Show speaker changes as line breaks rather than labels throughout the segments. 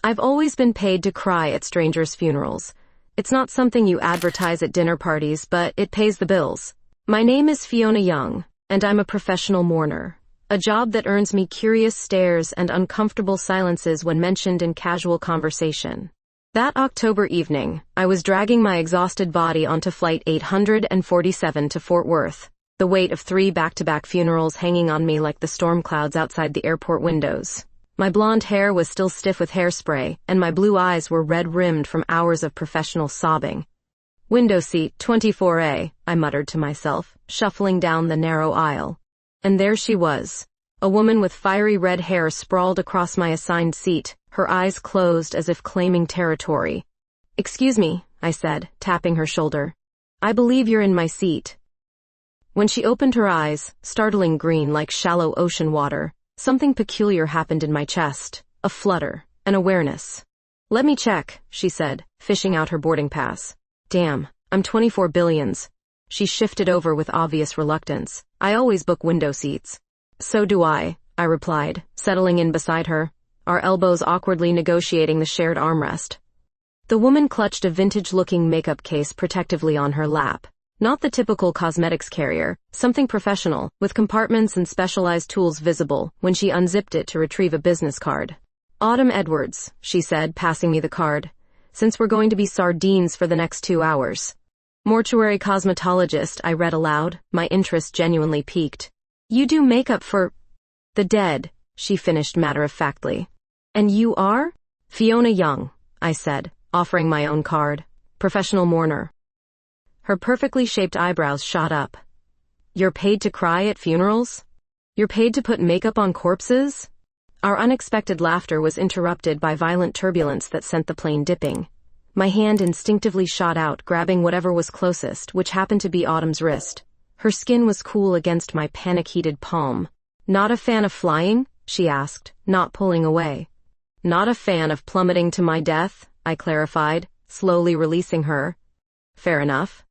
I've always been paid to cry at strangers' funerals. It's not something you advertise at dinner parties, but it pays the bills. My name is Fiona Young, and I'm a professional mourner. A job that earns me curious stares and uncomfortable silences when mentioned in casual conversation. That October evening, I was dragging my exhausted body onto Flight 847 to Fort Worth, the weight of 3 back-to-back funerals hanging on me like the storm clouds outside the airport windows. My blonde hair was still stiff with hairspray, and my blue eyes were red-rimmed from hours of professional sobbing. "Window seat 24A, I muttered to myself, shuffling down the narrow aisle. And there she was, a woman with fiery red hair sprawled across my assigned seat, her eyes closed as if claiming territory. "Excuse me," I said, tapping her shoulder. "I believe you're in my seat." When she opened her eyes, startling green like shallow ocean water, something peculiar happened in my chest, a flutter, an awareness. "Let me check," she said, fishing out her boarding pass. "Damn, I'm 24 billions. She shifted over with obvious reluctance. "I always book window seats." "So do I replied, settling in beside her, our elbows awkwardly negotiating the shared armrest. The woman clutched a vintage-looking makeup case protectively on her lap. Not the typical cosmetics carrier, something professional, with compartments and specialized tools visible when she unzipped it to retrieve a business card. "Autumn Edwards," she said, passing me the card. "Since we're going to be sardines for the next 2 hours." "Mortuary cosmetologist," I read aloud, my interest genuinely piqued. "You do makeup for the dead," she finished matter-of-factly. "And you are?" "Fiona Young," I said, offering my own card. "Professional mourner." Her perfectly shaped eyebrows shot up. "You're paid to cry at funerals? You're paid to put makeup on corpses?" Our unexpected laughter was interrupted by violent turbulence that sent the plane dipping. My hand instinctively shot out, grabbing whatever was closest, which happened to be Autumn's wrist. Her skin was cool against my panic-heated palm. "Not a fan of flying?" she asked, not pulling away. "Not a fan of plummeting to my death," I clarified, slowly releasing her. "Fair enough."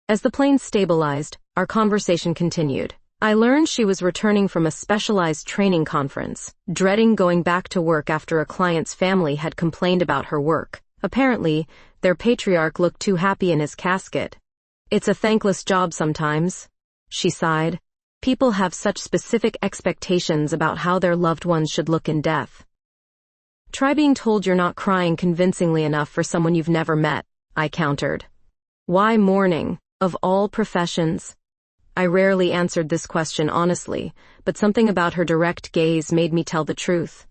As the plane stabilized, our conversation continued. I learned she was returning from a specialized training conference, dreading going back to work after a client's family had complained about her work. Apparently, their patriarch looked too happy in his casket. "It's a thankless job sometimes," she sighed. "People have such specific expectations about how their loved ones should look in death." "Try being told you're not crying convincingly enough for someone you've never met," I countered. "Why mourning, of all professions?" I rarely answered this question honestly, but something about her direct gaze made me tell the truth.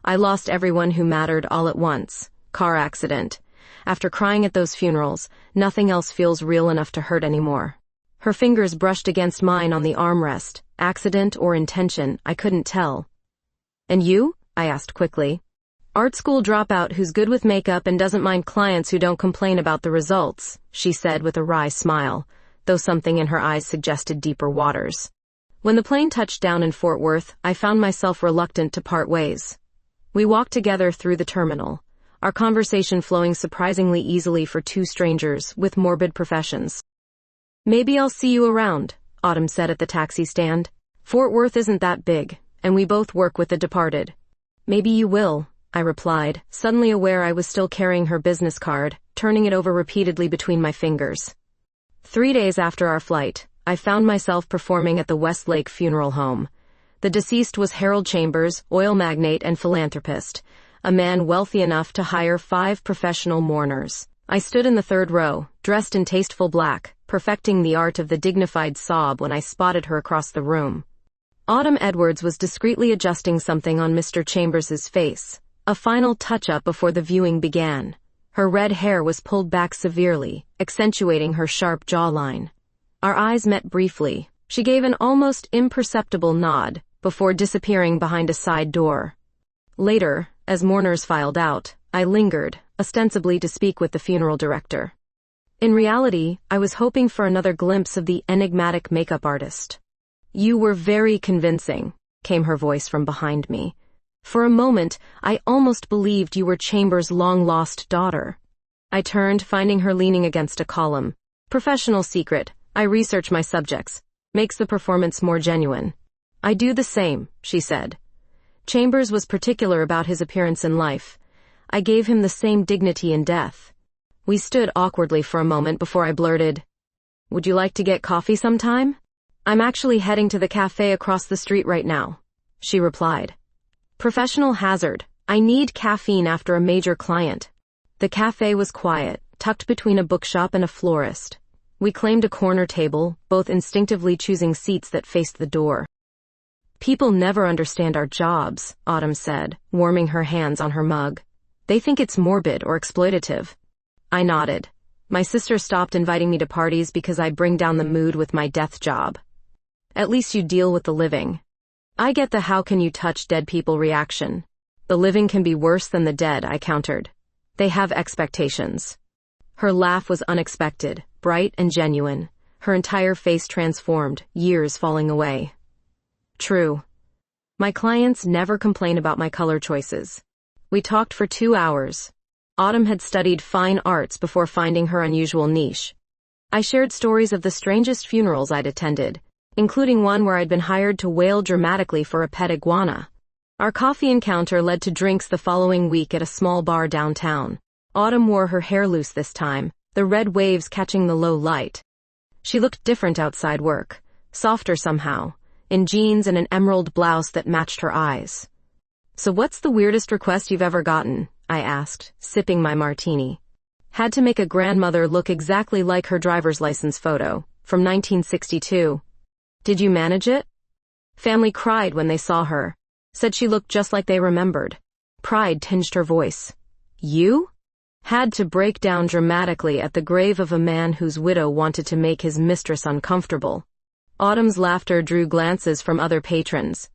I lost everyone who mattered all at once. Car accident. After crying at those funerals, nothing else feels real enough to hurt anymore. Her fingers brushed against mine on the armrest. Accident or intention, I couldn't tell. "And you?" I asked quickly. "Art school dropout who's good with makeup and doesn't mind clients who don't complain about the results," she said with a wry smile, though something in her eyes suggested deeper waters. When the plane touched down in Fort Worth, I found myself reluctant to part ways. We walked together through the terminal, our conversation flowing surprisingly easily for 2 strangers with morbid professions. "Maybe I'll see you around," Autumn said at the taxi stand. "Fort Worth isn't that big, and we both work with the departed." "Maybe you will," I replied, suddenly aware I was still carrying her business card, turning it over repeatedly between my fingers. 3 days after our flight, I found myself performing at the Westlake Funeral Home. The deceased was Harold Chambers, oil magnate and philanthropist, a man wealthy enough to hire 5 professional mourners. I stood in the 3rd row, dressed in tasteful black, perfecting the art of the dignified sob when I spotted her across the room. Autumn Edwards was discreetly adjusting something on Mr. Chambers's face, a final touch-up before the viewing began. Her red hair was pulled back severely, accentuating her sharp jawline. Our eyes met briefly. She gave an almost imperceptible nod, before disappearing behind a side door. Later, as mourners filed out, I lingered, ostensibly to speak with the funeral director. In reality, I was hoping for another glimpse of the enigmatic makeup artist. "You were very convincing," came her voice from behind me. "For a moment, I almost believed you were Chambers' long-lost daughter." I turned, finding her leaning against a column. "Professional secret. I research my subjects. Makes the performance more genuine." "I do the same," she said. Chambers was particular about his appearance in life. I gave him the same dignity in death. We stood awkwardly for a moment before I blurted, "Would you like to get coffee sometime?" "I'm actually heading to the cafe across the street right now," she replied. Professional hazard. I need caffeine after a major client. The cafe was quiet, tucked between a bookshop and a florist. We claimed a corner table, both instinctively choosing seats that faced the door. "People never understand our jobs," Autumn said, warming her hands on her mug. "They think it's morbid or exploitative." I nodded. My sister stopped inviting me to parties because I bring down the mood with my death job. "At least you deal with the living." "I get the how can you touch dead people reaction. The living can be worse than the dead," I countered. "They have expectations." Her laugh was unexpected, bright and genuine. Her entire face transformed, years falling away. True. My clients never complain about my color choices. We talked for 2 hours. Autumn had studied fine arts before finding her unusual niche. I shared stories of the strangest funerals I'd attended, including one where I'd been hired to wail dramatically for a pet iguana. Our coffee encounter led to drinks the following week at a small bar downtown. Autumn wore her hair loose this time, the red waves catching the low light. She looked different outside work, softer somehow, in jeans and an emerald blouse that matched her eyes. "So what's the weirdest request you've ever gotten?" I asked, sipping my martini. "Had to make a grandmother look exactly like her driver's license photo, from 1962. "Did you manage it?" "Family cried when they saw her. Said she looked just like they remembered." Pride tinged her voice. "You?" "Had to break down dramatically at the grave of a man whose widow wanted to make his mistress uncomfortable." Autumn's laughter drew glances from other patrons.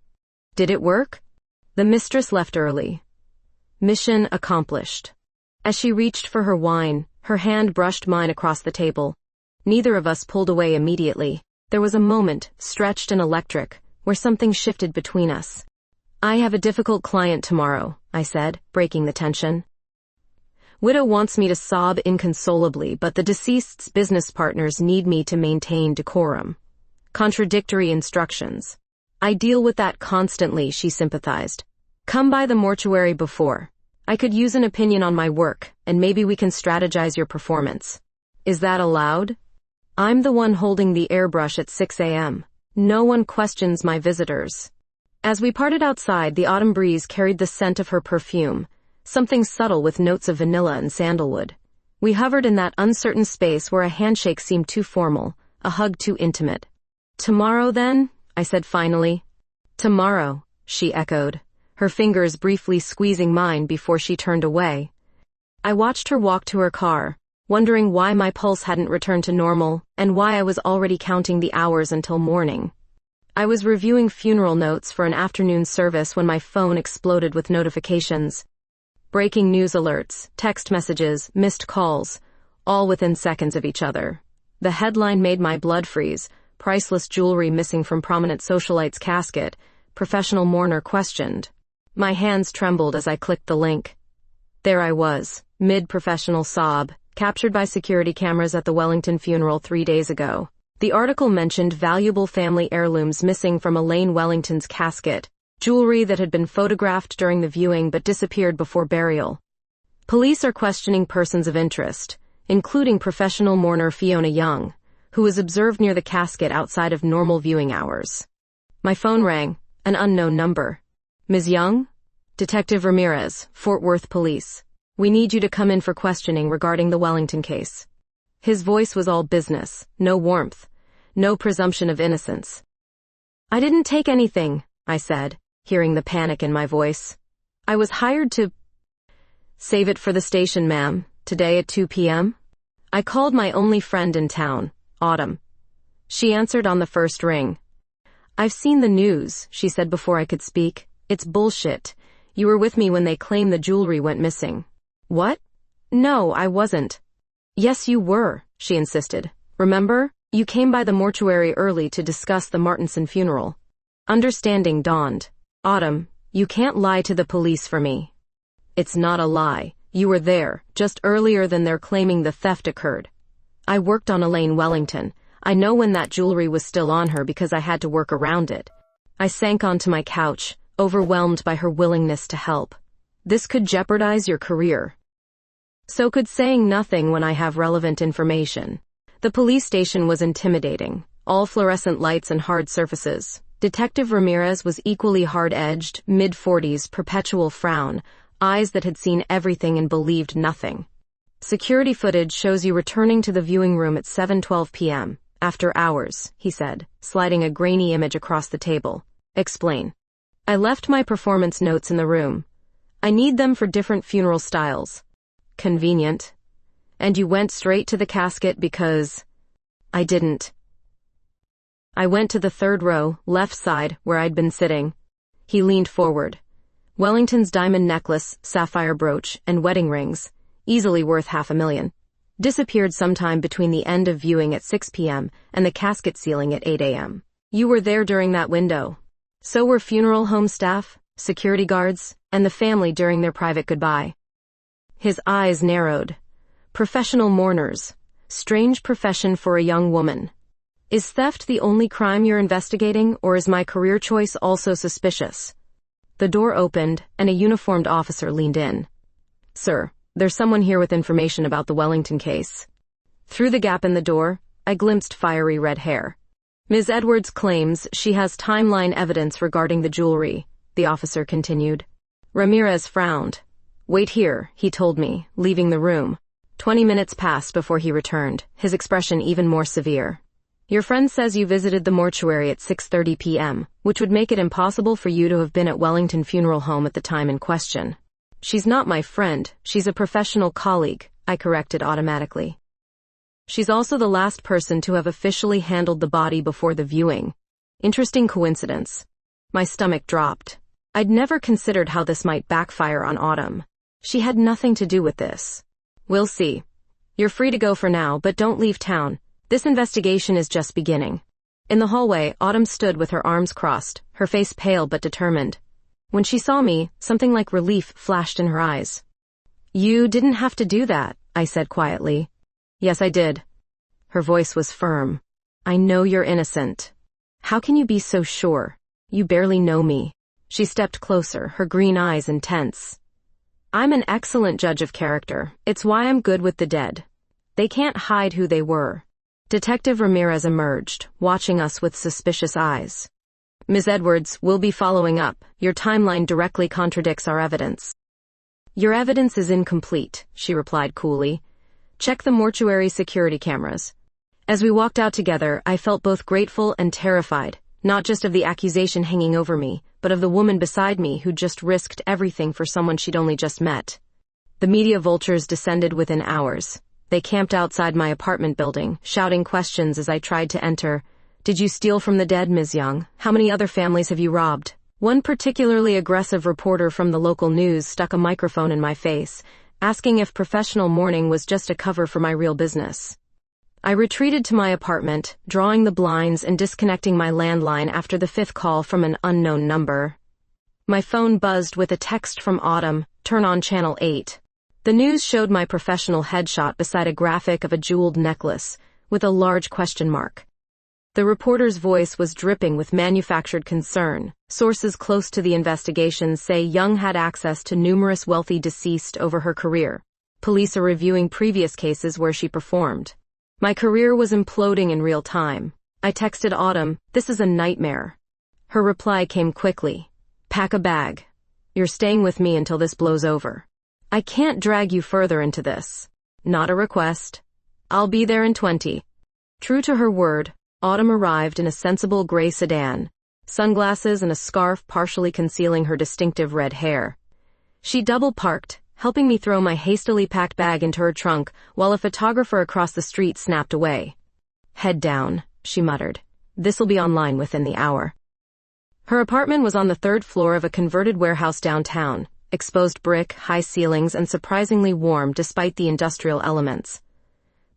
"Did it work?" "The mistress left early." Mission accomplished. As she reached for her wine, her hand brushed mine across the table. Neither of us pulled away immediately. There was a moment, stretched and electric, where something shifted between us. "I have a difficult client tomorrow," I said, breaking the tension. "Widow wants me to sob inconsolably, but the deceased's business partners need me to maintain decorum. Contradictory instructions. I deal with that constantly," she sympathized. "Come by the mortuary before. I could use an opinion on my work, and maybe we can strategize your performance." "Is that allowed?" "I'm the one holding the airbrush at 6 a.m. No one questions my visitors." As we parted outside, the autumn breeze carried the scent of her perfume, something subtle with notes of vanilla and sandalwood. We hovered in that uncertain space where a handshake seemed too formal, a hug too intimate. "Tomorrow, then?" I said finally. "Tomorrow," she echoed, her fingers briefly squeezing mine before she turned away. I watched her walk to her car, wondering why my pulse hadn't returned to normal, and why I was already counting the hours until morning. I was reviewing funeral notes for an afternoon service when my phone exploded with notifications. Breaking news alerts, text messages, missed calls, all within seconds of each other. The headline made my blood freeze: "Priceless jewelry missing from prominent socialite's casket, professional mourner questioned." My hands trembled as I clicked the link. There I was, mid-professional sob, captured by security cameras at the Wellington funeral 3 days ago. The article mentioned valuable family heirlooms missing from Elaine Wellington's casket, jewelry that had been photographed during the viewing but disappeared before burial. Police are questioning persons of interest, including professional mourner Fiona Young, who was observed near the casket outside of normal viewing hours. My phone rang, an unknown number. "Ms. Young? Detective Ramirez, Fort Worth Police. We need you to come in for questioning regarding the Wellington case." His voice was all business, no warmth, no presumption of innocence. "I didn't take anything," I said, hearing the panic in my voice. "I was hired to—" "Save it for the station, ma'am, today at 2 p.m. I called my only friend in town, Autumn. She answered on the first ring. "I've seen the news," she said before I could speak. "It's bullshit. You were with me when they claim the jewelry went missing." "What?" "No, I wasn't." "Yes, you were," she insisted. "Remember? You came by the mortuary early to discuss the Martinson funeral." Understanding dawned. "Autumn, you can't lie to the police for me." "It's not a lie. You were there, just earlier than they're claiming the theft occurred. I worked on Elaine Wellington. I know when that jewelry was still on her because I had to work around it." I sank onto my couch, overwhelmed by her willingness to help. This could jeopardize your career. So could saying nothing when I have relevant information. The police station was intimidating. All fluorescent lights and hard surfaces. Detective Ramirez was equally hard-edged, mid-40s, perpetual frown, eyes that had seen everything and believed nothing. Security footage shows you returning to the viewing room at 7:12 p.m. After hours, he said, sliding a grainy image across the table. Explain. I left my performance notes in the room. I need them for different funeral styles. Convenient. And you went straight to the casket because... I didn't. I went to the third row, left side, where I'd been sitting. He leaned forward. Wellington's diamond necklace, sapphire brooch, and wedding rings, easily worth $500,000, disappeared sometime between the end of viewing at 6 p.m. and the casket sealing at 8 a.m. You were there during that window. So were funeral home staff, security guards, and the family during their private goodbye. His eyes narrowed. Professional mourners. Strange profession for a young woman. Is theft the only crime you're investigating, or is my career choice also suspicious? The door opened, and a uniformed officer leaned in. Sir, there's someone here with information about the Wellington case. Through the gap in the door, I glimpsed fiery red hair. Ms. Edwards claims she has timeline evidence regarding the jewelry, the officer continued. Ramirez frowned. Wait here, he told me, leaving the room. 20 minutes passed before he returned, his expression even more severe. Your friend says you visited the mortuary at 6:30 p.m., which would make it impossible for you to have been at Wellington Funeral Home at the time in question. She's not my friend, she's a professional colleague, I corrected automatically. She's also the last person to have officially handled the body before the viewing. Interesting coincidence. My stomach dropped. I'd never considered how this might backfire on Autumn. She had nothing to do with this. We'll see. You're free to go for now, but don't leave town. This investigation is just beginning. In the hallway, Autumn stood with her arms crossed, her face pale but determined. When she saw me, something like relief flashed in her eyes. You didn't have to do that, I said quietly. Yes, I did. Her voice was firm. I know you're innocent. How can you be so sure? You barely know me. She stepped closer, her green eyes intense. I'm an excellent judge of character. It's why I'm good with the dead. They can't hide who they were. Detective Ramirez emerged, watching us with suspicious eyes. Ms. Edwards, we'll be following up. Your timeline directly contradicts our evidence. Your evidence is incomplete, she replied coolly. Check the mortuary security cameras. As we walked out together, I felt both grateful and terrified, not just of the accusation hanging over me, but of the woman beside me who just risked everything for someone she'd only just met. The media vultures descended within hours. They camped outside my apartment building, shouting questions as I tried to enter. Did you steal from the dead, Ms. Young? How many other families have you robbed? One particularly aggressive reporter from the local news stuck a microphone in my face, asking if professional mourning was just a cover for my real business. I retreated to my apartment, drawing the blinds and disconnecting my landline after the fifth call from an unknown number. My phone buzzed with a text from Autumn, turn on channel 8. The news showed my professional headshot beside a graphic of a jeweled necklace, with a large question mark. The reporter's voice was dripping with manufactured concern. Sources close to the investigation say Young had access to numerous wealthy deceased over her career. Police are reviewing previous cases where she performed. My career was imploding in real time. I texted Autumn, this is a nightmare. Her reply came quickly. Pack a bag. You're staying with me until this blows over. I can't drag you further into this. Not a request. I'll be there in 20. True to her word, Autumn arrived in a sensible gray sedan, sunglasses and a scarf partially concealing her distinctive red hair. She double-parked, helping me throw my hastily packed bag into her trunk while a photographer across the street snapped away. Head down, she muttered. This'll be online within the hour. Her apartment was on the third floor of a converted warehouse downtown, exposed brick, high ceilings, and surprisingly warm despite the industrial elements.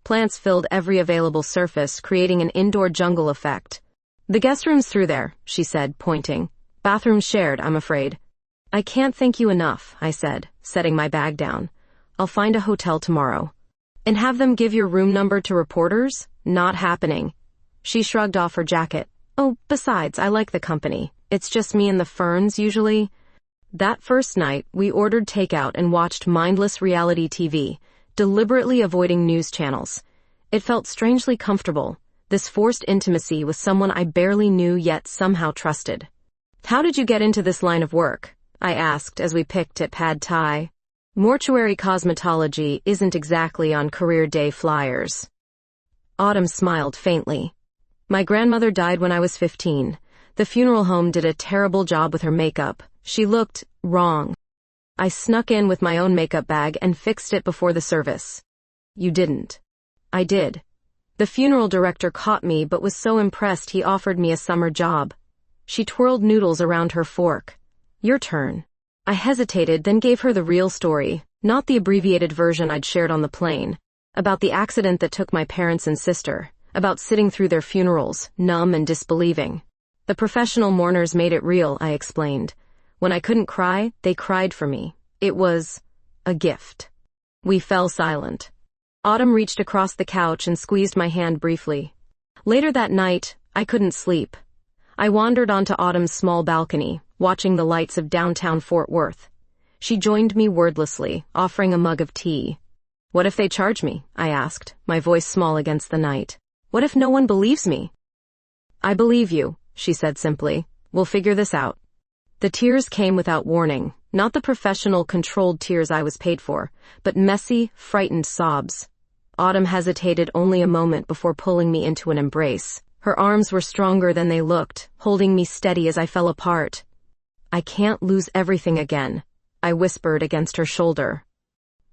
Plants filled every available surface, creating an indoor jungle effect. The guest room's through there, she said, pointing. Bathroom shared, I'm afraid. I can't thank you enough, I said, setting my bag down. I'll find a hotel tomorrow. And have them give your room number to reporters? Not happening. She shrugged off her jacket. Oh, besides, I like the company. It's just me and the ferns, usually. That first night, we ordered takeout and watched mindless reality TV, deliberately avoiding news channels. It felt strangely comfortable, this forced intimacy with someone I barely knew yet somehow trusted. "How did you get into this line of work?" I asked as we picked at Pad Thai. "Mortuary cosmetology isn't exactly on career day flyers." Autumn smiled faintly. "My grandmother died when I was 15. The funeral home did a terrible job with her makeup. She looked wrong. I snuck in with my own makeup bag and fixed it before the service." "You didn't." "I did. The funeral director caught me but was so impressed he offered me a summer job." She twirled noodles around her fork. "Your turn." I hesitated, then gave her the real story, not the abbreviated version I'd shared on the plane, about the accident that took my parents and sister, about sitting through their funerals, numb and disbelieving. "The professional mourners made it real," I explained. "When I couldn't cry, they cried for me. It was a gift." We fell silent. Autumn reached across the couch and squeezed my hand briefly. Later that night, I couldn't sleep. I wandered onto Autumn's small balcony, watching the lights of downtown Fort Worth. She joined me wordlessly, offering a mug of tea. "What if they charge me?" I asked, my voice small against the night. "What if no one believes me?" "I believe you," she said simply. "We'll figure this out." The tears came without warning, not the professional, controlled tears I was paid for, but messy, frightened sobs. Autumn hesitated only a moment before pulling me into an embrace. Her arms were stronger than they looked, holding me steady as I fell apart. "I can't lose everything again," I whispered against her shoulder.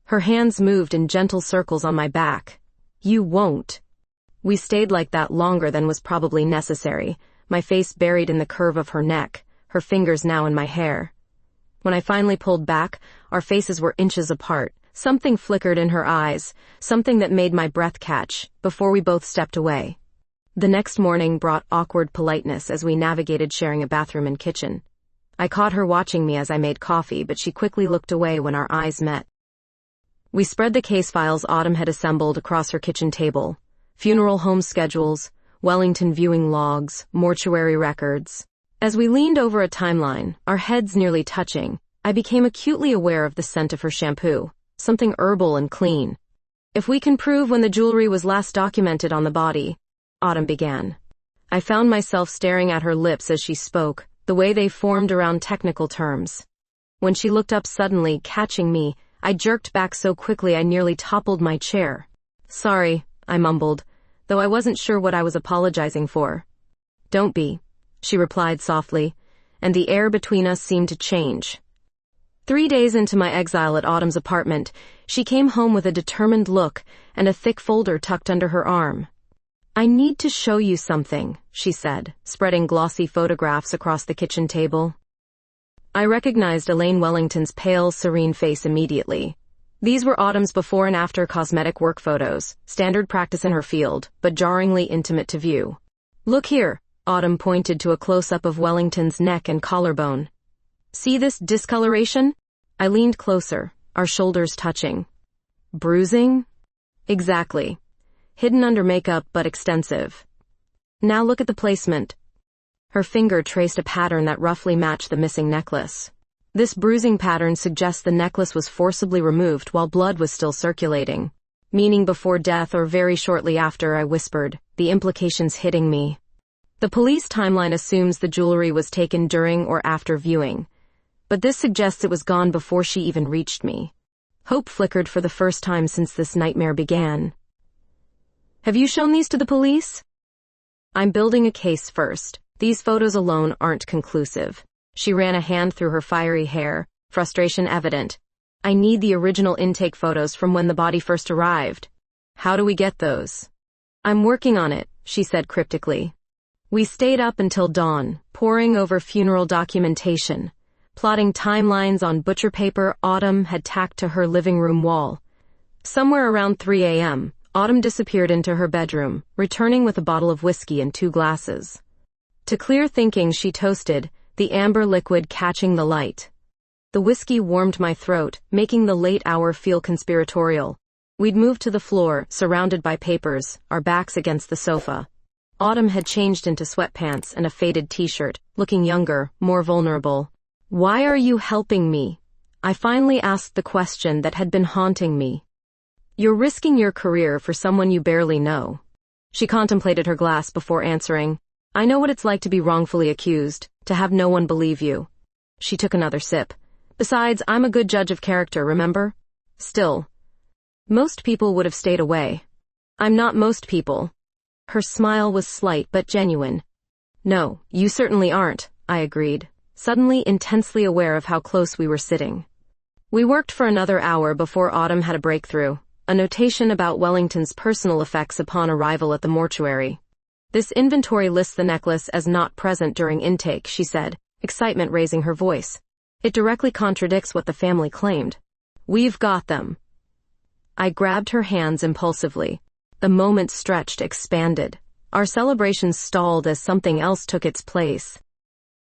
Her hands moved in gentle circles on my back. "You won't." We stayed like that longer than was probably necessary, my face buried in the curve of her neck, her fingers now in my hair. When I finally pulled back, our faces were inches apart. Something flickered in her eyes, something that made my breath catch, before we both stepped away. The next morning brought awkward politeness as we navigated sharing a bathroom and kitchen. I caught her watching me as I made coffee, but she quickly looked away when our eyes met. We spread the case files Autumn had assembled across her kitchen table. Funeral home schedules, Wellington viewing logs, mortuary records. As we leaned over a timeline, our heads nearly touching, I became acutely aware of the scent of her shampoo. Something herbal and clean. "If we can prove when the jewelry was last documented on the body," Autumn began. I found myself staring at her lips as she spoke, the way they formed around technical terms. When she looked up suddenly, catching me, I jerked back so quickly I nearly toppled my chair. "Sorry," I mumbled, though I wasn't sure what I was apologizing for. "Don't be," she replied softly, and the air between us seemed to change. 3 days into my exile at Autumn's apartment, she came home with a determined look and a thick folder tucked under her arm. "I need to show you something," she said, spreading glossy photographs across the kitchen table. I recognized Elaine Wellington's pale, serene face immediately. These were Autumn's before and after cosmetic work photos, standard practice in her field, but jarringly intimate to view. "Look here," Autumn pointed to a close-up of Wellington's neck and collarbone. "See this discoloration?" I leaned closer, our shoulders touching. "Bruising?" "Exactly. Hidden under makeup, but extensive." "Now look at the placement." Her finger traced a pattern that roughly matched the missing necklace. "This bruising pattern suggests the necklace was forcibly removed while blood was still circulating. Meaning before death or very shortly after," I whispered, the implications hitting me. "The police timeline assumes the jewelry was taken during or after viewing, but this suggests it was gone before she even reached me." Hope flickered for the first time since this nightmare began. "Have you shown these to the police?" "I'm building a case first. These photos alone aren't conclusive." She ran a hand through her fiery hair, frustration evident. "I need the original intake photos from when the body first arrived." "How do we get those?" "I'm working on it," she said cryptically. We stayed up until dawn, poring over funeral documentation, plotting timelines on butcher paper Autumn had tacked to her living room wall. Somewhere around 3 a.m., Autumn disappeared into her bedroom, returning with a bottle of whiskey and 2 glasses. To clear thinking, she toasted, the amber liquid catching the light. The whiskey warmed my throat, making the late hour feel conspiratorial. We'd moved to the floor, surrounded by papers, our backs against the sofa. Autumn had changed into sweatpants and a faded t-shirt, looking younger, more vulnerable. Why are you helping me? I finally asked the question that had been haunting me. You're risking your career for someone you barely know. She contemplated her glass before answering. I know what it's like to be wrongfully accused, to have no one believe you. She took another sip. Besides, I'm a good judge of character, remember? Still, most people would have stayed away. I'm not most people. Her smile was slight but genuine. No, you certainly aren't, I agreed, suddenly intensely aware of how close we were sitting. We worked for another hour before Autumn had a breakthrough, a notation about Wellington's personal effects upon arrival at the mortuary. This inventory lists the necklace as not present during intake, she said, excitement raising her voice. It directly contradicts what the family claimed. We've got them. I grabbed her hands impulsively. The moment stretched, expanded. Our celebrations stalled as something else took its place.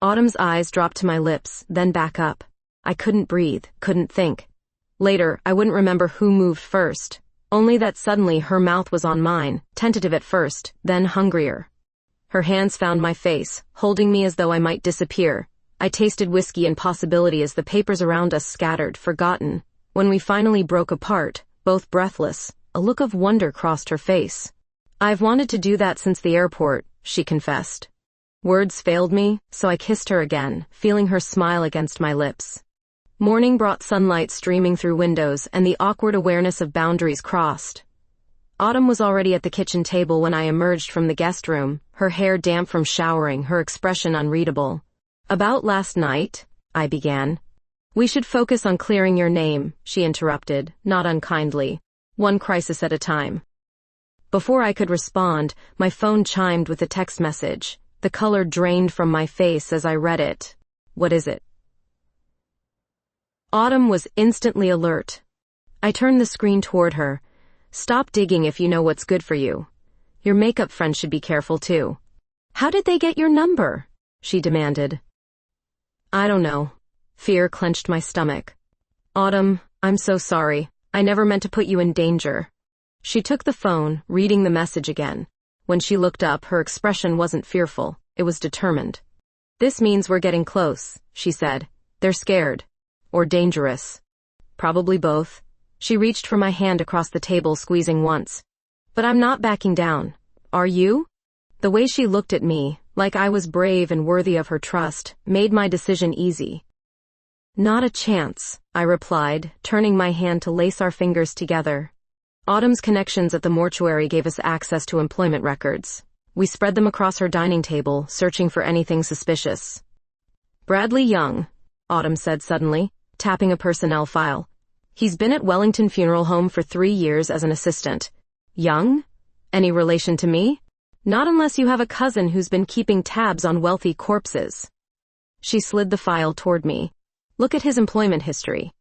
Autumn's eyes dropped to my lips, then back up. I couldn't breathe, couldn't think. Later, I wouldn't remember who moved first, only that suddenly her mouth was on mine, tentative at first, then hungrier. Her hands found my face, holding me as though I might disappear. I tasted whiskey and possibility as the papers around us scattered, forgotten. When we finally broke apart, both breathless, a look of wonder crossed her face. I've wanted to do that since the airport, she confessed. Words failed me, so I kissed her again, feeling her smile against my lips. Morning brought sunlight streaming through windows, and the awkward awareness of boundaries crossed. Autumn was already at the kitchen table when I emerged from the guest room, her hair damp from showering, her expression unreadable. About last night, I began. We should focus on clearing your name, she interrupted, not unkindly. One crisis at a time. Before I could respond, my phone chimed with a text message. The color drained from my face as I read it. What is it? Autumn was instantly alert. I turned the screen toward her. Stop digging if you know what's good for you. Your makeup friends should be careful too. How did they get your number? She demanded. I don't know. Fear clenched my stomach. Autumn, I'm so sorry. I never meant to put you in danger. She took the phone, reading the message again. When she looked up, her expression wasn't fearful. It was determined. This means we're getting close, she said. They're scared. Or dangerous. Probably both. She reached for my hand across the table, squeezing once. But I'm not backing down. Are you? The way she looked at me, like I was brave and worthy of her trust, made my decision easy. Not a chance, I replied, turning my hand to lace our fingers together. Autumn's connections at the mortuary gave us access to employment records. We spread them across her dining table, searching for anything suspicious. Bradley Young, Autumn said suddenly, tapping a personnel file. He's been at Wellington Funeral Home for 3 years as an assistant. Young? Any relation to me? Not unless you have a cousin who's been keeping tabs on wealthy corpses. She slid the file toward me. Look at his employment history.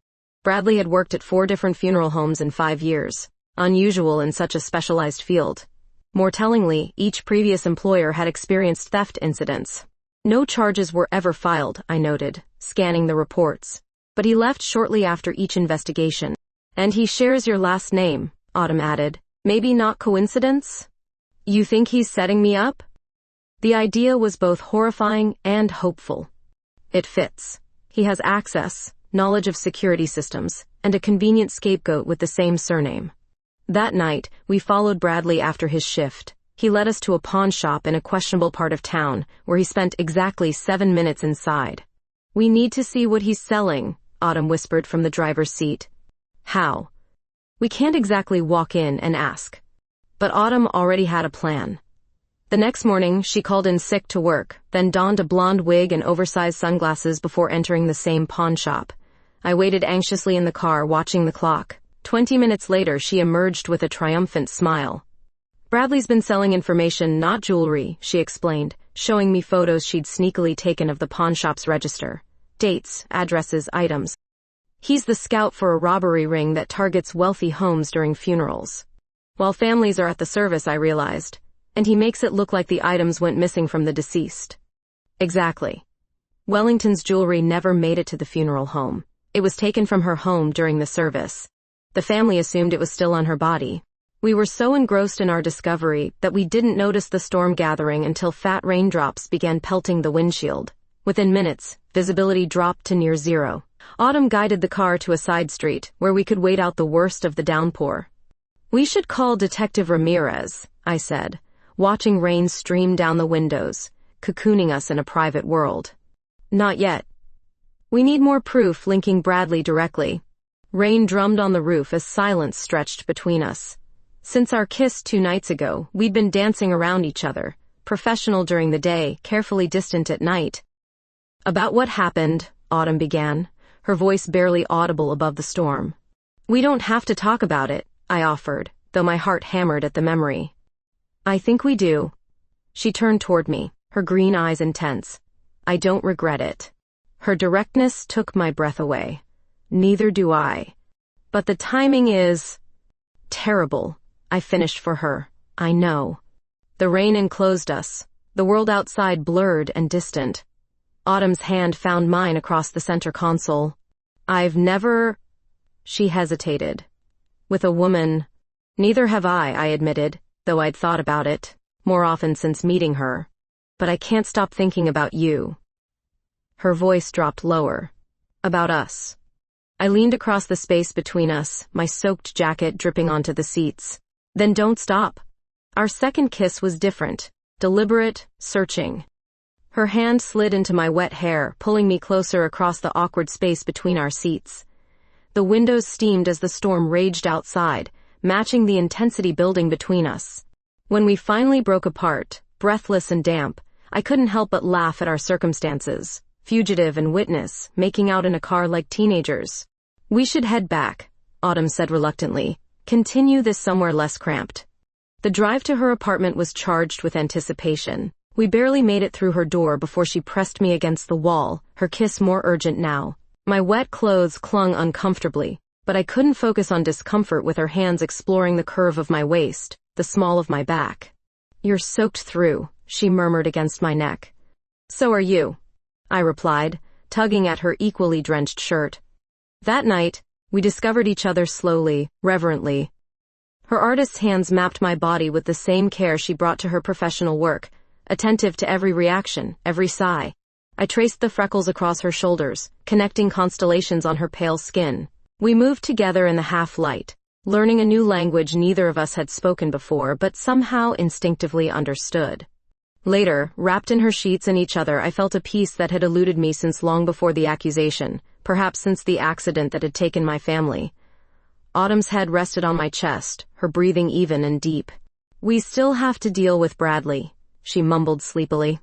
Bradley had worked at 4 different funeral homes in 5 years. Unusual in such a specialized field. More tellingly, each previous employer had experienced theft incidents. No charges were ever filed, I noted, scanning the reports. But he left shortly after each investigation. And he shares your last name, Autumn added. Maybe not coincidence? You think he's setting me up? The idea was both horrifying and hopeful. It fits. He has access, knowledge of security systems, and a convenient scapegoat with the same surname. That night, we followed Bradley after his shift. He led us to a pawn shop in a questionable part of town, where he spent exactly 7 minutes inside. We need to see what he's selling, Autumn whispered from the driver's seat. How? We can't exactly walk in and ask. But Autumn already had a plan. The next morning, she called in sick to work, then donned a blonde wig and oversized sunglasses before entering the same pawn shop. I waited anxiously in the car, watching the clock. 20 minutes later, she emerged with a triumphant smile. Bradley's been selling information, not jewelry, she explained, showing me photos she'd sneakily taken of the pawn shop's register. Dates, addresses, items. He's the scout for a robbery ring that targets wealthy homes during funerals. While families are at the service, I realized. And he makes it look like the items went missing from the deceased. Exactly. Wellington's jewelry never made it to the funeral home. It was taken from her home during the service. The family assumed it was still on her body. We were so engrossed in our discovery that we didn't notice the storm gathering until fat raindrops began pelting the windshield. Within minutes, visibility dropped to near zero. Autumn guided the car to a side street, where we could wait out the worst of the downpour. "We should call Detective Ramirez," I said, watching rain stream down the windows, cocooning us in a private world. "Not yet. We need more proof linking Bradley directly." Rain drummed on the roof as silence stretched between us. Since our kiss 2 nights ago, we'd been dancing around each other, professional during the day, carefully distant at night. "About what happened," Autumn began, her voice barely audible above the storm. "We don't have to talk about it," I offered, though my heart hammered at the memory. "I think we do." She turned toward me, her green eyes intense. "I don't regret it." Her directness took my breath away. "Neither do I. But the timing is terrible," I finished for her. "I know." The rain enclosed us, the world outside blurred and distant. Autumn's hand found mine across the center console. "I've never—" She hesitated. "With a woman—" "Neither have I admitted, though I'd thought about it, more often since meeting her. But I can't stop thinking about you." Her voice dropped lower. "About us." I leaned across the space between us, my soaked jacket dripping onto the seats. "Then don't stop." Our second kiss was different, deliberate, searching. Her hand slid into my wet hair, pulling me closer across the awkward space between our seats. The windows steamed as the storm raged outside, matching the intensity building between us. When we finally broke apart, breathless and damp, I couldn't help but laugh at our circumstances. Fugitive and witness, making out in a car like teenagers. "We should head back," Autumn said reluctantly. "Continue this somewhere less cramped." The drive to her apartment was charged with anticipation. We barely made it through her door before she pressed me against the wall, her kiss more urgent now. My wet clothes clung uncomfortably, but I couldn't focus on discomfort with her hands exploring the curve of my waist, the small of my back. "You're soaked through," she murmured against my neck. "So are you," I replied, tugging at her equally drenched shirt. That night, we discovered each other slowly, reverently. Her artist's hands mapped my body with the same care she brought to her professional work, attentive to every reaction, every sigh. I traced the freckles across her shoulders, connecting constellations on her pale skin. We moved together in the half-light, learning a new language neither of us had spoken before but somehow instinctively understood. Later, wrapped in her sheets and each other, I felt a peace that had eluded me since long before the accusation, perhaps since the accident that had taken my family. Autumn's head rested on my chest, her breathing even and deep. "We still have to deal with Bradley," she mumbled sleepily.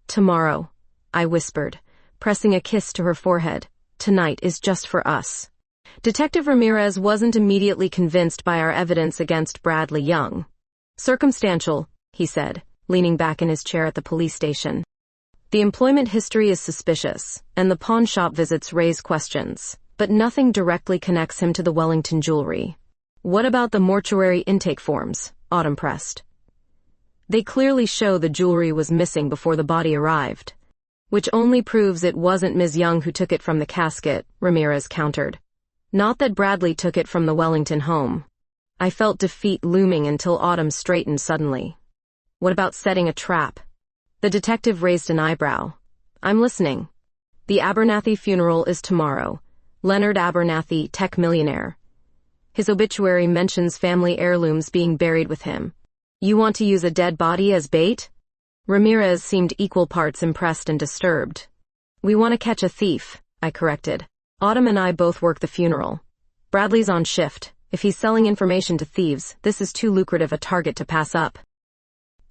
"Tomorrow," I whispered, pressing a kiss to her forehead. "Tonight is just for us." Detective Ramirez wasn't immediately convinced by our evidence against Bradley Young. "Circumstantial," he said, leaning back in his chair at the police station. "The employment history is suspicious, and the pawn shop visits raise questions, but nothing directly connects him to the Wellington jewelry." "What about the mortuary intake forms?" Autumn pressed. "They clearly show the jewelry was missing before the body arrived." "Which only proves it wasn't Ms. Young who took it from the casket," Ramirez countered. "Not that Bradley took it from the Wellington home." I felt defeat looming until Autumn straightened suddenly. "What about setting a trap?" The detective raised an eyebrow. "I'm listening." "The Abernathy funeral is tomorrow. Leonard Abernathy, tech millionaire. His obituary mentions family heirlooms being buried with him. You want to use a dead body as bait?" Ramirez seemed equal parts impressed and disturbed. "We want to catch a thief," I corrected. "Autumn and I both work the funeral. Bradley's on shift. If he's selling information to thieves, this is too lucrative a target to pass up."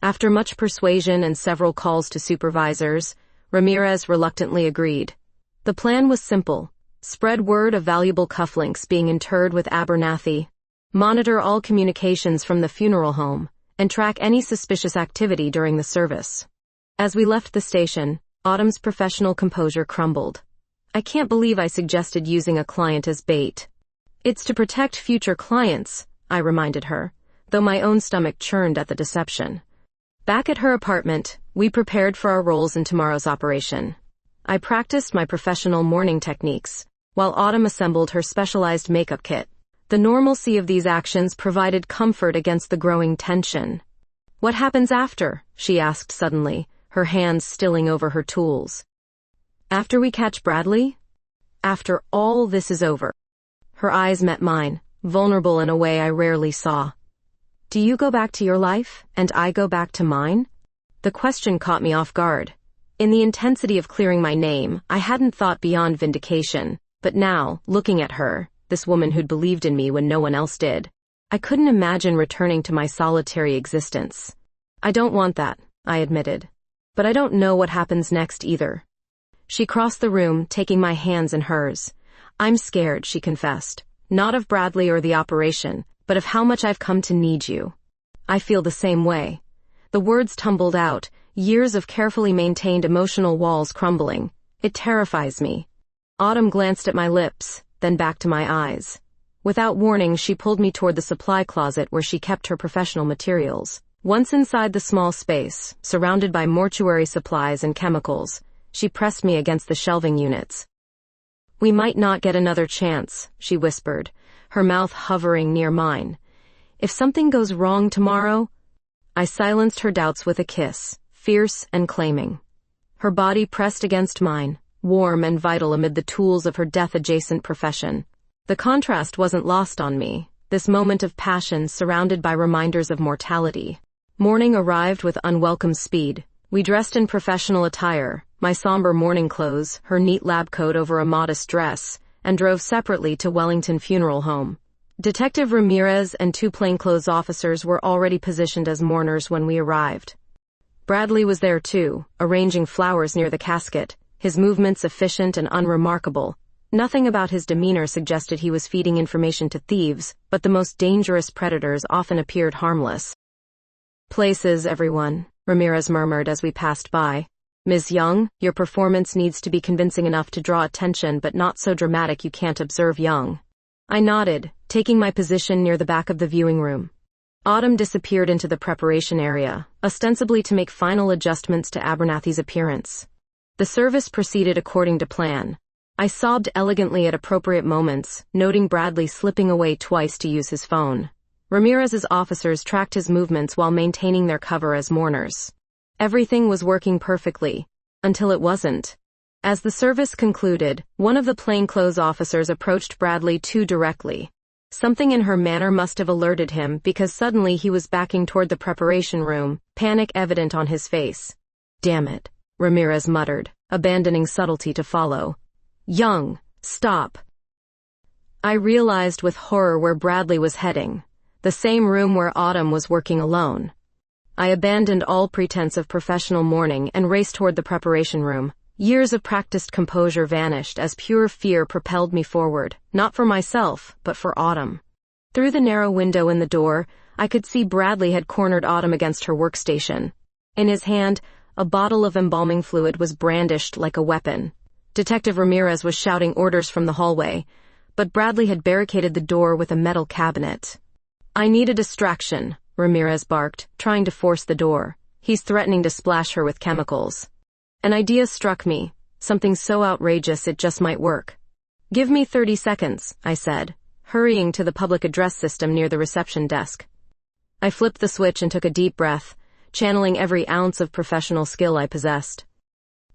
After much persuasion and several calls to supervisors, Ramirez reluctantly agreed. The plan was simple. Spread word of valuable cufflinks being interred with Abernathy. Monitor all communications from the funeral home, and track any suspicious activity during the service. As we left the station, Autumn's professional composure crumbled. "I can't believe I suggested using a client as bait." "It's to protect future clients," I reminded her, though my own stomach churned at the deception. Back at her apartment, we prepared for our roles in tomorrow's operation. I practiced my professional mourning techniques, while Autumn assembled her specialized makeup kit. The normalcy of these actions provided comfort against the growing tension. "What happens after?" she asked suddenly, her hands stilling over her tools. After we catch Bradley? After all this is over. Her eyes met mine, vulnerable in a way I rarely saw. Do you go back to your life, and I go back to mine? The question caught me off guard. In the intensity of clearing my name, I hadn't thought beyond vindication, but now, looking at her, this woman who'd believed in me when no one else did, I couldn't imagine returning to my solitary existence. I don't want that, I admitted. But I don't know what happens next either. She crossed the room, taking my hands in hers. I'm scared, she confessed. Not of Bradley or the operation, but of how much I've come to need you. I feel the same way. The words tumbled out, years of carefully maintained emotional walls crumbling. It terrifies me. Autumn glanced at my lips, then back to my eyes. Without warning, she pulled me toward the supply closet where she kept her professional materials. Once inside the small space, surrounded by mortuary supplies and chemicals, she pressed me against the shelving units. We might not get another chance, she whispered, her mouth hovering near mine. If something goes wrong tomorrow... I silenced her doubts with a kiss, fierce and claiming. Her body pressed against mine, warm and vital amid the tools of her death-adjacent profession. The contrast wasn't lost on me, this moment of passion surrounded by reminders of mortality. Morning arrived with unwelcome speed. We dressed in professional attire, my somber morning clothes, her neat lab coat over a modest dress, and drove separately to Wellington Funeral Home. Detective Ramirez and 2 plainclothes officers were already positioned as mourners when we arrived. Bradley was there too, arranging flowers near the casket, his movements efficient and unremarkable. Nothing about his demeanor suggested he was feeding information to thieves, but the most dangerous predators often appeared harmless. Places, everyone, Ramirez murmured as we passed by. Ms. Young, your performance needs to be convincing enough to draw attention but not so dramatic you can't observe Young. I nodded, taking my position near the back of the viewing room. Autumn disappeared into the preparation area, ostensibly to make final adjustments to Abernathy's appearance. The service proceeded according to plan. I sobbed elegantly at appropriate moments, noting Bradley slipping away twice to use his phone. Ramirez's officers tracked his movements while maintaining their cover as mourners. Everything was working perfectly, until it wasn't. As the service concluded, one of the plainclothes officers approached Bradley too directly. Something in her manner must have alerted him because suddenly he was backing toward the preparation room, panic evident on his face. Damn it, Ramirez muttered, abandoning subtlety to follow. Young, stop. I realized with horror where Bradley was heading, the same room where Autumn was working alone. I abandoned all pretense of professional mourning and raced toward the preparation room. Years of practiced composure vanished as pure fear propelled me forward, not for myself, but for Autumn. Through the narrow window in the door, I could see Bradley had cornered Autumn against her workstation. In his hand, a bottle of embalming fluid was brandished like a weapon. Detective Ramirez was shouting orders from the hallway, but Bradley had barricaded the door with a metal cabinet. I need a distraction, Ramirez barked, trying to force the door. He's threatening to splash her with chemicals. An idea struck me, something so outrageous it just might work. Give me 30 seconds, I said, hurrying to the public address system near the reception desk. I flipped the switch and took a deep breath, channeling every ounce of professional skill I possessed.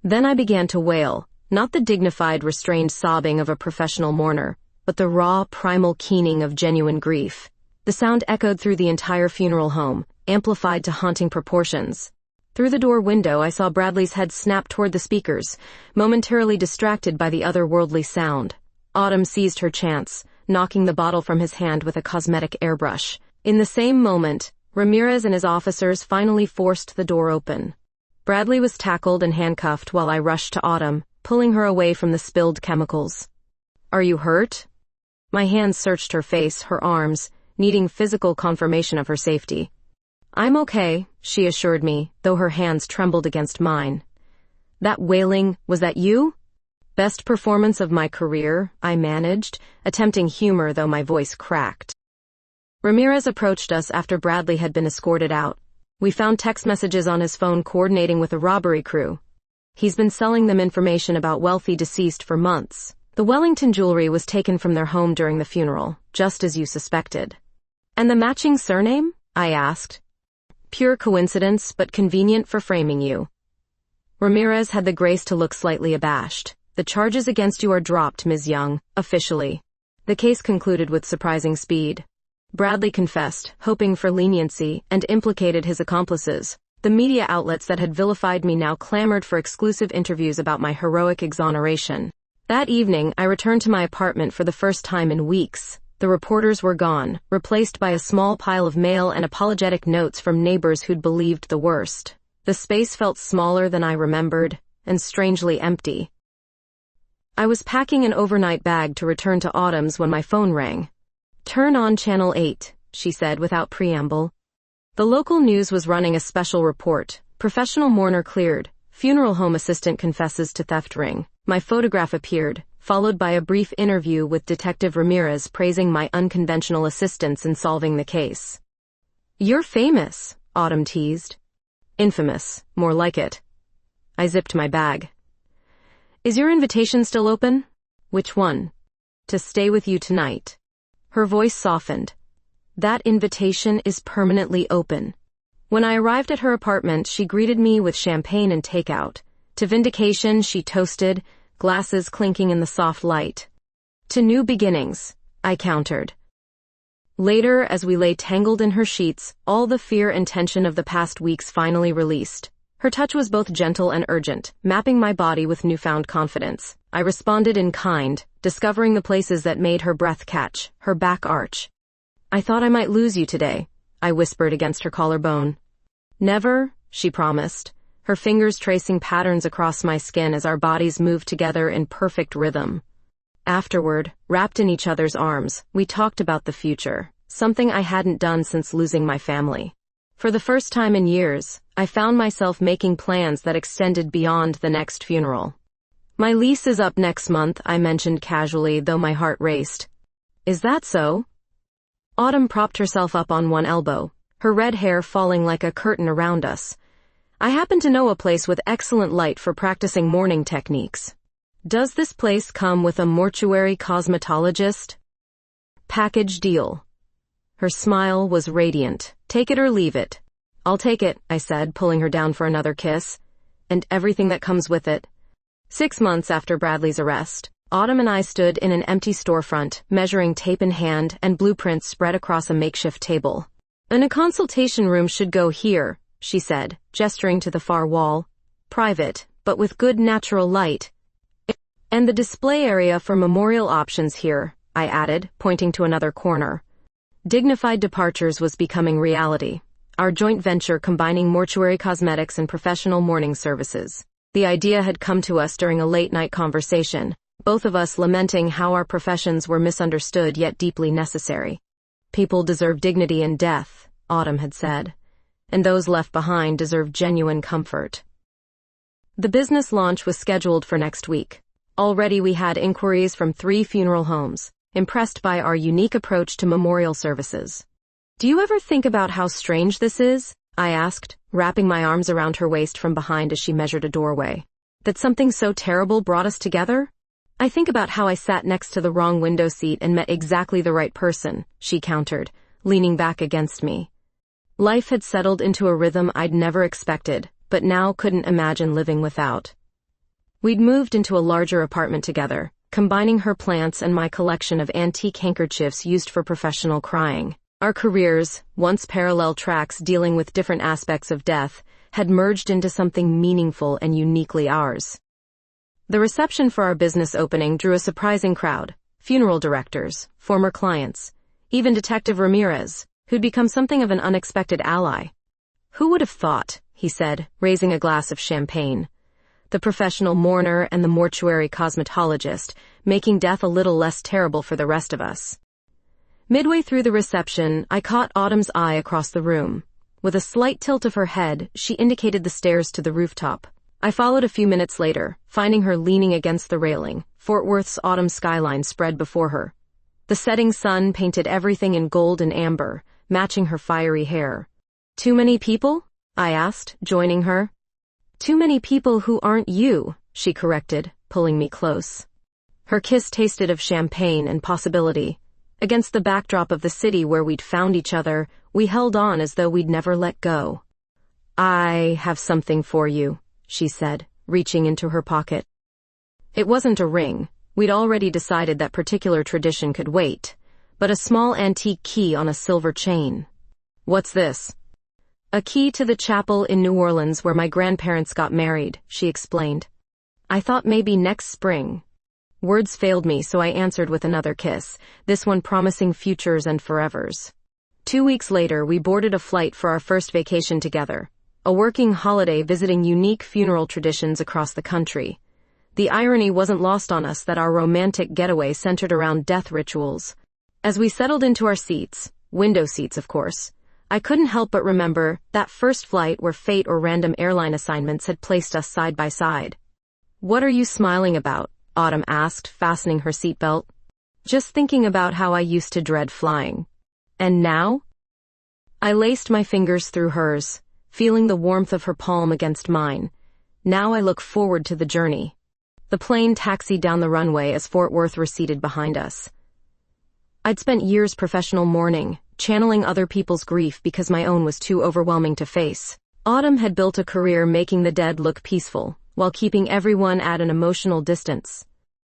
Then I began to wail, not the dignified, restrained sobbing of a professional mourner, but the raw, primal keening of genuine grief. The sound echoed through the entire funeral home, amplified to haunting proportions. Through the door window, I saw Bradley's head snap toward the speakers, momentarily distracted by the otherworldly sound. Autumn seized her chance, knocking the bottle from his hand with a cosmetic airbrush. In the same moment, Ramirez and his officers finally forced the door open. Bradley was tackled and handcuffed while I rushed to Autumn, pulling her away from the spilled chemicals. Are you hurt? My hands searched her face, her arms, needing physical confirmation of her safety. I'm okay, she assured me, though her hands trembled against mine. That wailing, was that you? Best performance of my career, I managed, attempting humor though my voice cracked. Ramirez approached us after Bradley had been escorted out. We found text messages on his phone coordinating with a robbery crew. He's been selling them information about wealthy deceased for months. The Wellington jewelry was taken from their home during the funeral, just as you suspected. And the matching surname? I asked. Pure coincidence, but convenient for framing you. Ramirez had the grace to look slightly abashed. "The charges against you are dropped, Ms. Young, officially." The case concluded with surprising speed. Bradley confessed, hoping for leniency, and implicated his accomplices. The media outlets that had vilified me now clamored for exclusive interviews about my heroic exoneration. That evening, I returned to my apartment for the first time in weeks. The reporters were gone, replaced by a small pile of mail and apologetic notes from neighbors who'd believed the worst. The space felt smaller than I remembered, and strangely empty. I was packing an overnight bag to return to Autumn's when my phone rang. "Turn on Channel 8, she said without preamble. The local news was running a special report. Professional mourner cleared. Funeral home assistant confesses to theft ring. My photograph appeared, followed by a brief interview with Detective Ramirez praising my unconventional assistance in solving the case. "You're famous," Autumn teased. "Infamous, more like it." I zipped my bag. "Is your invitation still open?" "Which one?" "To stay with you tonight." Her voice softened. "That invitation is permanently open." When I arrived at her apartment, she greeted me with champagne and takeout. To vindication, she toasted, glasses clinking in the soft light. "To new beginnings," I countered. Later, as we lay tangled in her sheets, all the fear and tension of the past weeks finally released. Her touch was both gentle and urgent, mapping my body with newfound confidence. I responded in kind, discovering the places that made her breath catch, her back arch. "I thought I might lose you today," I whispered against her collarbone. "Never," she promised, her fingers tracing patterns across my skin as our bodies moved together in perfect rhythm. Afterward, wrapped in each other's arms, we talked about the future, something I hadn't done since losing my family. For the first time in years, I found myself making plans that extended beyond the next funeral. "My lease is up next month," I mentioned casually, though my heart raced. "Is that so?" Autumn propped herself up on one elbow, her red hair falling like a curtain around us. "I happen to know a place with excellent light for practicing mourning techniques." "Does this place come with a mortuary cosmetologist?" "Package deal." Her smile was radiant. "Take it or leave it." "I'll take it," I said, pulling her down for another kiss. "And everything that comes with it." 6 months after Bradley's arrest, Autumn and I stood in an empty storefront, measuring tape in hand and blueprints spread across a makeshift table. "And a consultation room should go here," she said, gesturing to the far wall. "Private, but with good natural light. And the display area for memorial options here," I added, pointing to another corner. Dignified Departures was becoming reality, our joint venture combining mortuary cosmetics and professional mourning services. The idea had come to us during a late-night conversation, both of us lamenting how our professions were misunderstood yet deeply necessary. "People deserve dignity in death," Autumn had said, "and those left behind deserve genuine comfort." The business launch was scheduled for next week. Already we had inquiries from 3 funeral homes, impressed by our unique approach to memorial services. "Do you ever think about how strange this is?" I asked, wrapping my arms around her waist from behind as she measured a doorway. "That something so terrible brought us together? I think about how I sat next to the wrong window seat and met exactly the right person," she countered, leaning back against me. Life had settled into a rhythm I'd never expected, but now couldn't imagine living without. We'd moved into a larger apartment together, combining her plants and my collection of antique handkerchiefs used for professional crying. Our careers, once parallel tracks dealing with different aspects of death, had merged into something meaningful and uniquely ours. The reception for our business opening drew a surprising crowd: funeral directors, former clients, even Detective Ramirez, who'd become something of an unexpected ally. "Who would have thought," he said, raising a glass of champagne. "The professional mourner and the mortuary cosmetologist, making death a little less terrible for the rest of us." Midway through the reception, I caught Autumn's eye across the room. With a slight tilt of her head, she indicated the stairs to the rooftop. I followed a few minutes later, finding her leaning against the railing, Fort Worth's autumn skyline spread before her. The setting sun painted everything in gold and amber, matching her fiery hair. "Too many people?" I asked, joining her. "Too many people who aren't you," she corrected, pulling me close. Her kiss tasted of champagne and possibility. Against the backdrop of the city where we'd found each other, we held on as though we'd never let go. "I have something for you," she said, reaching into her pocket. It wasn't a ring. We'd already decided that particular tradition could wait, but a small antique key on a silver chain. What's this? A key to the chapel in New Orleans where my grandparents got married, she explained. I thought maybe next spring. Words failed me, so I answered with another kiss, this one promising futures and forevers. 2 weeks later, we boarded a flight for our first vacation together, a working holiday visiting unique funeral traditions across the country. The irony wasn't lost on us that our romantic getaway centered around death rituals. As we settled into our seats, window seats of course, I couldn't help but remember that first flight where fate or random airline assignments had placed us side by side. What are you smiling about? Autumn asked, fastening her seatbelt. Just thinking about how I used to dread flying. And now? I laced my fingers through hers, feeling the warmth of her palm against mine. Now I look forward to the journey. The plane taxied down the runway as Fort Worth receded behind us. I'd spent years professional mourning, channeling other people's grief because my own was too overwhelming to face. Autumn had built a career making the dead look peaceful, while keeping everyone at an emotional distance.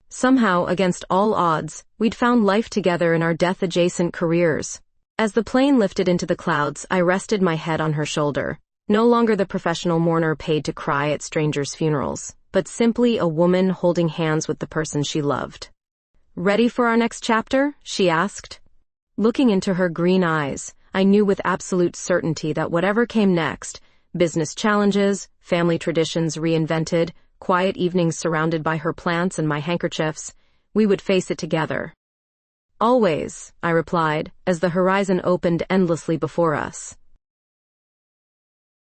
Somehow, against all odds, we'd found life together in our death-adjacent careers. As the plane lifted into the clouds, I rested my head on her shoulder. No longer the professional mourner paid to cry at strangers' funerals, but simply a woman holding hands with the person she loved. Ready for our next chapter? She asked. Looking into her green eyes, I knew with absolute certainty that whatever came next, business challenges, family traditions reinvented, quiet evenings surrounded by her plants and my handkerchiefs, we would face it together. Always, I replied, as the horizon opened endlessly before us.